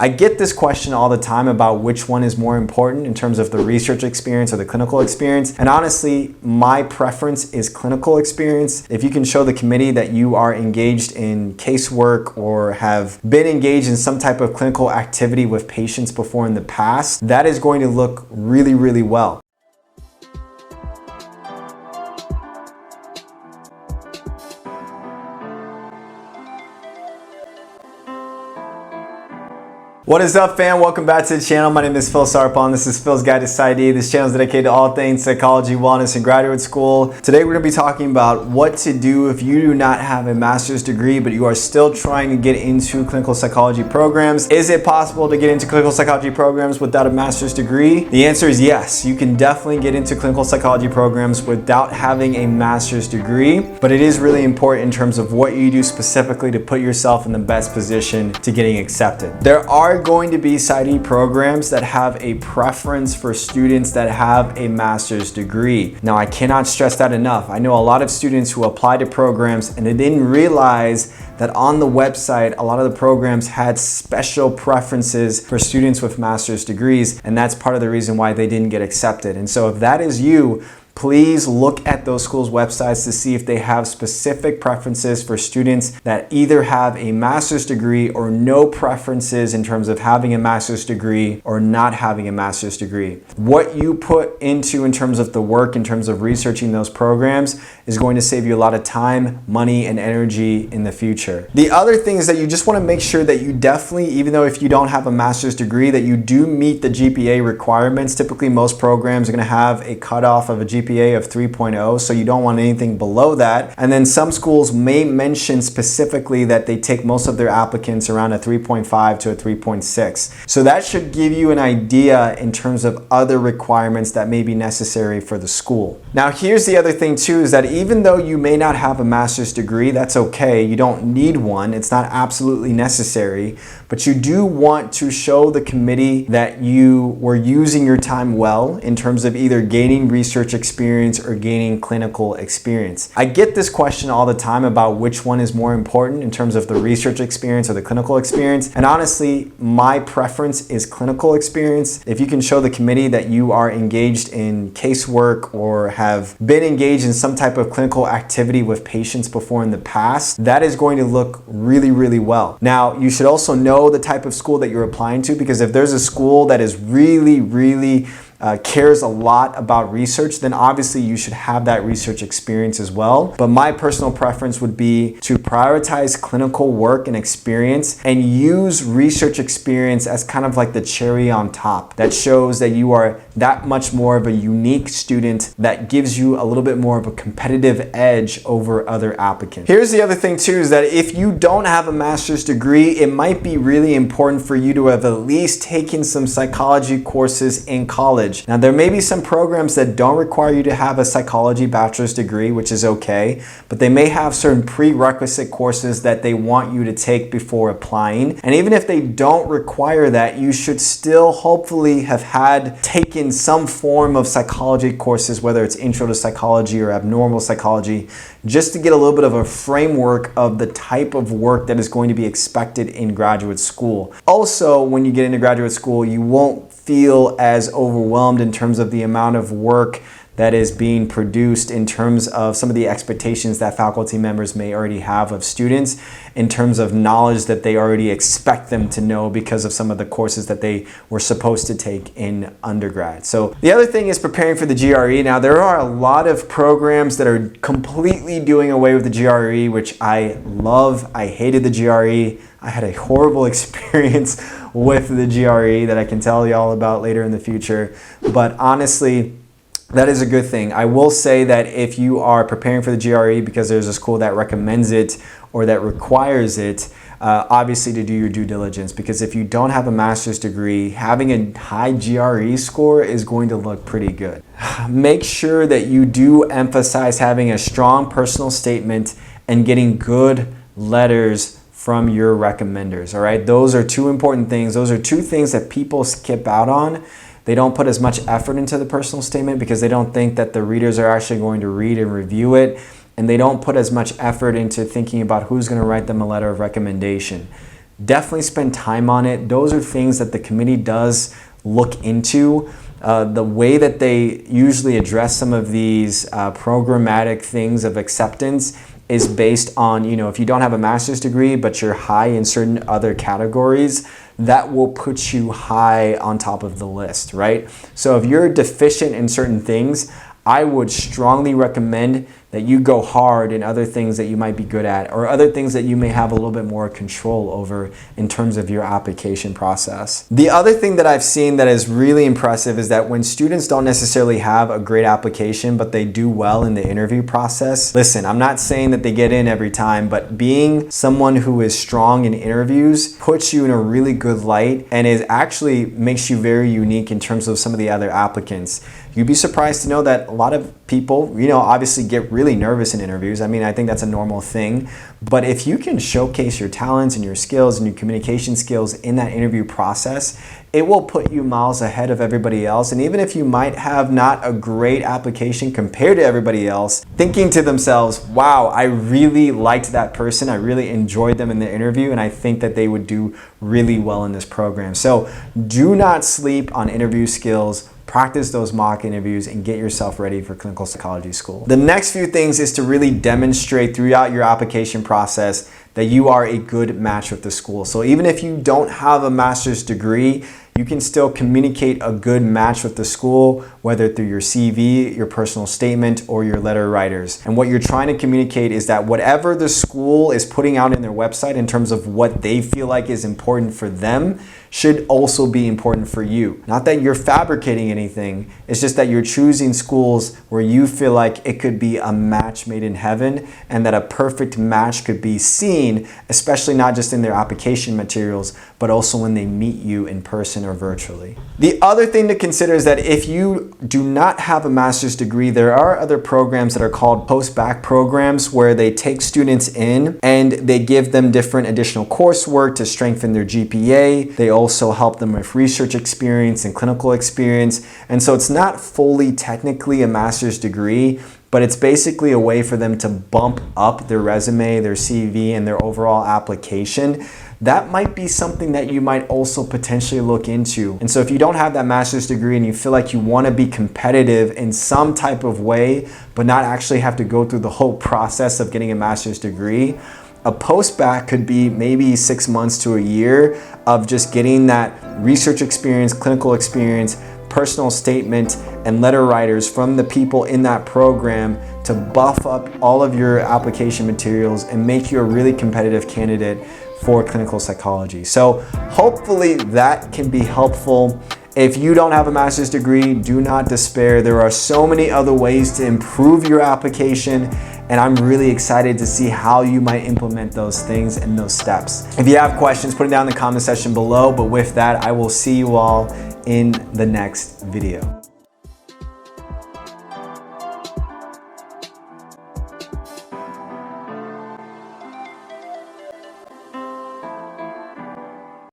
I get this question all the time about which one is more important in terms of the research experience or the clinical experience. And honestly, my preference is clinical experience. If you can show the committee that you are engaged in casework or have been engaged in some type of clinical activity with patients before in the past, that is going to look really, really well. What is up, fam? Welcome back to the channel. My name is Phil Sarpon. This is Phil's Guide to PsyD. This channel is dedicated to all things psychology, wellness, and graduate school. Today we're going to be talking about what to do if you do not have a master's degree, but you are still trying to get into clinical psychology programs. Is it possible to get into clinical psychology programs without a master's degree? The answer is yes. You can definitely get into clinical psychology programs without having a master's degree, but it is really important in terms of what you do specifically to put yourself in the best position to getting accepted. There are going to be PsyD programs that have a preference for students that have a master's degree. Now, I cannot stress that enough. I know a lot of students who apply to programs and they didn't realize that on the website, a lot of the programs had special preferences for students with master's degrees, and that's part of the reason why they didn't get accepted. And so if that is you, please look at those schools' websites to see if they have specific preferences for students that either have a master's degree or no preferences in terms of having a master's degree or not having a master's degree. What you put into in terms of the work, in terms of researching those programs, is going to save you a lot of time, money, and energy in the future. The other thing is that you just want to make sure that you definitely, even though if you don't have a master's degree, that you do meet the GPA requirements. Typically, most programs are going to have a cutoff of a GPA of 3.0, so you don't want anything below that. And then some schools may mention specifically that they take most of their applicants around a 3.5 to a 3.6. So that should give you an idea in terms of other requirements that may be necessary for the school. Now, here's the other thing too, is that even though you may not have a master's degree, that's okay. You don't need one. It's not absolutely necessary, but you do want to show the committee that you were using your time well in terms of either gaining research experience or gaining clinical experience. I get this question all the time about which one is more important in terms of the research experience or the clinical experience. And honestly, my preference is clinical experience. If you can show the committee that you are engaged in casework or have been engaged in some type of clinical activity with patients before in the past, that is going to look really, really well. Now, you should also know the type of school that you're applying to, because if there's a school that is really cares a lot about research, then obviously you should have that research experience as well. But my personal preference would be to prioritize clinical work and experience and use research experience as kind of like the cherry on top. That shows that you are that much more of a unique student, that gives you a little bit more of a competitive edge over other applicants. Here's the other thing too, is that if you don't have a master's degree, it might be really important for you to have at least taken some psychology courses in college. Now, there may be some programs that don't require you to have a psychology bachelor's degree, which is okay, but they may have certain prerequisite courses that they want you to take before applying. And even if they don't require that, you should still hopefully have taken some form of psychology courses, whether it's intro to psychology or abnormal psychology, just to get a little bit of a framework of the type of work that is going to be expected in graduate school. Also, when you get into graduate school, you won't feel as overwhelmed in terms of the amount of work that is being produced, in terms of some of the expectations that faculty members may already have of students, in terms of knowledge that they already expect them to know because of some of the courses that they were supposed to take in undergrad. So the other thing is preparing for the GRE. Now, there are a lot of programs that are completely doing away with the GRE, which I love. I hated the GRE. I had a horrible experience with the GRE that I can tell y'all about later in the future. But honestly, that is a good thing. I will say that if you are preparing for the GRE because there's a school that recommends it or that requires it, obviously to do your due diligence, because if you don't have a master's degree, having a high GRE score is going to look pretty good. Make sure that you do emphasize having a strong personal statement and getting good letters from your recommenders, all right? Those are two important things. Those are two things that people skip out on. They don't put as much effort into the personal statement because they don't think that the readers are actually going to read and review it. And they don't put as much effort into thinking about who's going to write them a letter of recommendation. definitely spend time on it. Those are things that the committee does look into. The way that they usually address some of these programmatic things of acceptance is based on, if you don't have a master's degree, but you're high in certain other categories, that will put you high on top of the list, right? So if you're deficient in certain things, I would strongly recommend that you go hard in other things that you might be good at, or other things that you may have a little bit more control over in terms of your application process. The other thing that I've seen that is really impressive is that when students don't necessarily have a great application, but they do well in the interview process. Listen, I'm not saying that they get in every time, but being someone who is strong in interviews puts you in a really good light, and it actually makes you very unique in terms of some of the other applicants. You'd be surprised to know that a lot of people, obviously get really nervous in interviews. I mean, I think that's a normal thing. But if you can showcase your talents and your skills and your communication skills in that interview process, it will put you miles ahead of everybody else. And even if you might have not a great application compared to everybody else, thinking to themselves, wow, I really liked that person. I really enjoyed them in the interview, and I think that they would do really well in this program. So do not sleep on interview skills. Practice those mock interviews and get yourself ready for clinical psychology school. The next few things is to really demonstrate throughout your application process that you are a good match with the school. So even if you don't have a master's degree, you can still communicate a good match with the school, whether through your CV, your personal statement, or your letter writers. And what you're trying to communicate is that whatever the school is putting out in their website in terms of what they feel like is important for them should also be important for you. Not that you're fabricating anything, it's just that you're choosing schools where you feel like it could be a match made in heaven, and that a perfect match could be seen, especially not just in their application materials, but also when they meet you in person or virtually. The other thing to consider is that if you do not have a master's degree, there are other programs that are called post-bac programs where they take students in and they give them different additional coursework to strengthen their GPA. They also help them with research experience and clinical experience. And so it's not fully technically a master's degree, but it's basically a way for them to bump up their resume, their CV, and their overall application. That might be something that you might also potentially look into. And so if you don't have that master's degree and you feel like you want to be competitive in some type of way, but not actually have to go through the whole process of getting a master's degree, a post-bac could be maybe 6 months to a year of just getting that research experience, clinical experience, personal statement, and letter writers from the people in that program to buff up all of your application materials and make you a really competitive candidate for clinical psychology. So hopefully that can be helpful. If you don't have a master's degree, do not despair. There are so many other ways to improve your application, and I'm really excited to see how you might implement those things and those steps. If you have questions, put it down in the comment section below. But with that, I will see you all in the next video.